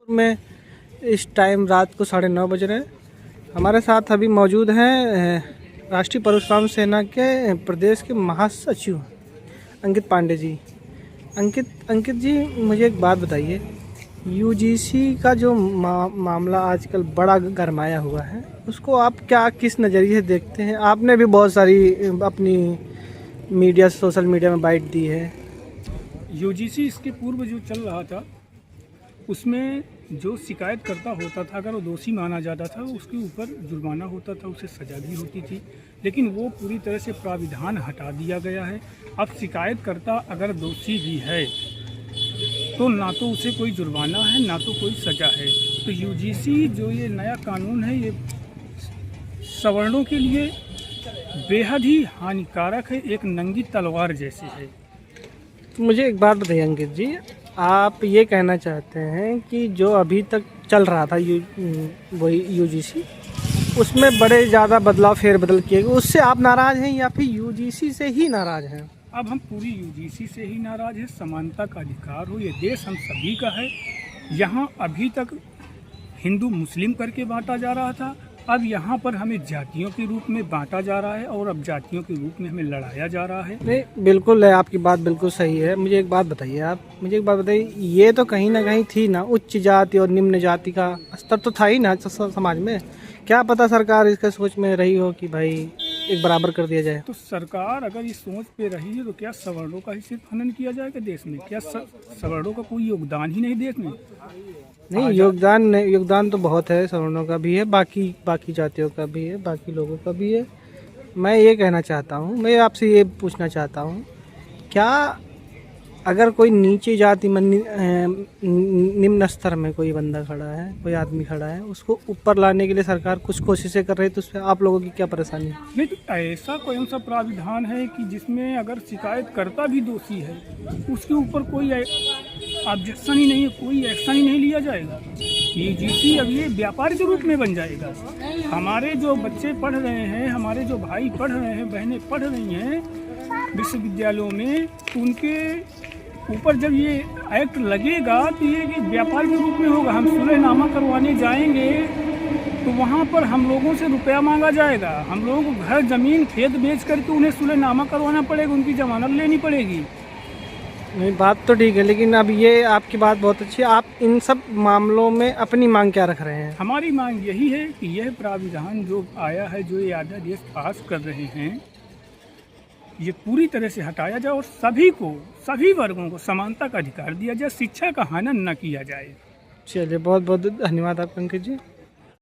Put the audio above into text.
में इस टाइम रात को 9:30 बज रहे हैं। हमारे साथ अभी मौजूद हैं राष्ट्रीय परशुराम सेना के प्रदेश के महासचिव अंकित पांडे जी। अंकित जी, मुझे एक बात बताइए, यूजीसी का जो मामला आजकल बड़ा गरमाया हुआ है, उसको आप किस नज़रिए से देखते हैं? आपने भी बहुत सारी अपनी सोशल मीडिया में बाइट दी है। यूजीसी इसके पूर्व जो चल रहा था उसमें जो शिकायतकर्ता होता था, अगर वो दोषी माना जाता था उसके ऊपर जुर्माना होता था, उसे सज़ा भी होती थी, लेकिन वो पूरी तरह से प्राविधान हटा दिया गया है। अब शिकायतकर्ता अगर दोषी भी है तो ना तो उसे कोई जुर्माना है ना तो कोई सज़ा है। तो यूजीसी जो ये नया कानून है ये सवर्णों के लिए बेहद ही हानिकारक है, एक नंगी तलवार जैसी है। मुझे एक बात बताइए अंकित जी, आप ये कहना चाहते हैं कि जो अभी तक चल रहा था वही यूजीसी, उसमें बड़े ज़्यादा बदलाव फेरबदल किए गए, उससे आप नाराज़ हैं या फिर यूजीसी से ही नाराज़ हैं? अब हम पूरी यूजीसी से ही नाराज़ हैं। समानता का अधिकार हो, ये देश हम सभी का है। यहाँ अभी तक हिंदू मुस्लिम करके बांटा जा रहा था, अब यहाँ पर हमें जातियों के रूप में बांटा जा रहा है और अब जातियों के रूप में हमें लड़ाया जा रहा है। नहीं, बिल्कुल है, आपकी बात बिल्कुल सही है। मुझे एक बात बताइए, ये तो कहीं ना कहीं थी ना, उच्च जाति और निम्न जाति का स्तर तो था ही ना समाज में। क्या पता सरकार इसके सोच में रही हो कि भाई एक बराबर कर दिया जाए। तो सरकार अगर इस सोच पे रही है तो क्या सवर्णों का ही सिर्फ हनन किया जाएगा देश में? क्या सवर्णों का कोई योगदान ही नहीं देश में? नहीं, योगदान तो बहुत है, सवर्णों का भी है, बाकी जातियों का भी है, बाकी लोगों का भी है। मैं ये कहना चाहता हूँ, मैं आपसे ये पूछना चाहता हूँ, क्या अगर कोई नीचे जाति में निम्न स्तर में कोई बंदा खड़ा है, कोई आदमी खड़ा है, उसको ऊपर लाने के लिए सरकार कुछ कोशिशें कर रही है, तो उसमें आप लोगों की क्या परेशानी है? नहीं, तो ऐसा कोई सा प्राविधान है कि जिसमें अगर शिकायतकर्ता भी दोषी है उसके ऊपर कोई ऑब्जेक्शन ही नहीं है, कोई एक्शन ही नहीं लिया जाएगा? यूजीसी अब ये व्यापार के रूप में बन जाएगा। हमारे जो बच्चे पढ़ रहे हैं, हमारे जो भाई पढ़ रहे हैं, बहनें पढ़ रही हैं विश्वविद्यालयों में, तो उनके ऊपर जब ये एक्ट लगेगा तो ये व्यापार के रूप में होगा। हम सुलहनामा करवाने जाएंगे तो वहाँ पर हम लोगों से रुपया मांगा जाएगा, हम लोगों को घर जमीन खेत बेच करके उन्हें सुलहनामा करवाना पड़ेगा, उनकी जमानत लेनी पड़ेगी। नहीं, बात तो ठीक है, लेकिन अब ये आपकी बात बहुत अच्छी है। आप इन सब मामलों में अपनी मांग क्या रख रहे हैं? हमारी मांग यही है कि यह प्राविधान जो आया है, जो ये अध्यादेश पास कर रहे हैं, ये पूरी तरह से हटाया जाए और सभी वर्गों को समानता का अधिकार दिया जाए, शिक्षा का हनन न किया जाए। चलिए, बहुत बहुत धन्यवाद आपका अंकित जी।